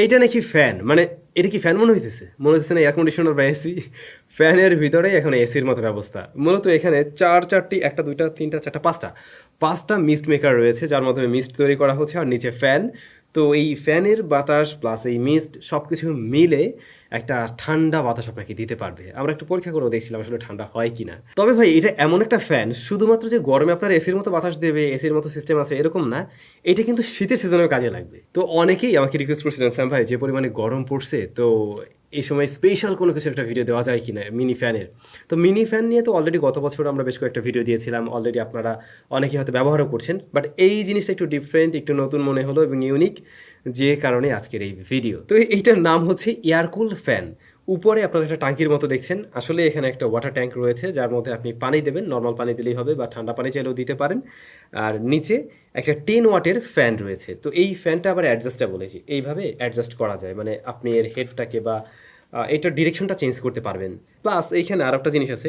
এইটা নাকি ফ্যান, মানে এটা কি ফ্যান মনে হইতেছে না এয়ার কন্ডিশনার বা এসি। ফ্যানের ভিতরেই এখন এসির মতো ব্যবস্থা। মূলত এখানে চারটি, একটা দুইটা তিনটা চারটা পাঁচটা পাঁচটা মিস্ট মেকার রয়েছে, যার মাধ্যমে মিস্ট তৈরি করা হচ্ছে, আর নিচে ফ্যান। তো এই ফ্যানের বাতাস প্লাস এই মিস্ট সব কিছু মিলে একটা ঠান্ডা বাতাস আপনাকে দিতে পারবে। আমরা একটু পরীক্ষা করে দেখছিলাম আসলে ঠান্ডা হয় কিনা। তবে ভাই এটা এমন একটা ফ্যান, শুধুমাত্র যে গরমে আপনার এসির মতো বাতাস দেবে, এসির মতো সিস্টেম আছে এরকম না, এটা কিন্তু শীতের সিজনেও কাজে লাগবে। তো অনেকেই আমাকে রিকোয়েস্ট করছিলেন, স্যাম ভাই যে পরিমাণে গরম পড়ছে, তো এই সময় স্পেশাল কোনো কিছু একটা ভিডিও দেওয়া যায় কিনা মিনি ফ্যানের। তো মিনি ফ্যান নিয়ে তো অলরেডি গত বছর আমরা বেশ কয়েকটা ভিডিও দিয়েছিলাম, অলরেডি আপনারা অনেকে হয়তো ব্যবহারও করছেন, বাট এই জিনিসটা একটু ডিফারেন্ট, একটু নতুন মনে হলো এবং ইউনিক, যে কারণে আজকের এই ভিডিও। তো এইটার নাম হচ্ছে এয়ারকুল ফ্যান। উপরে আপনারা একটা ট্যাঙ্কির মতো দেখছেন, আসলে এখানে একটা ওয়াটার ট্যাঙ্ক রয়েছে যার মধ্যে আপনি পানি দেবেন, নর্মাল পানি দিলেই হবে বা ঠান্ডা পানি চাইলেও দিতে পারেন। আর নিচে একটা 10 ওয়াটের ফ্যান রয়েছে। তো এই ফ্যানটা আবার অ্যাডজাস্টেবল, এইভাবে অ্যাডজাস্ট করা যায়, মানে আপনি এর হেডটাকে বা এটার ডিরেকশনটা চেঞ্জ করতে পারবেন। প্লাস এইখানে আর একটা জিনিস আছে,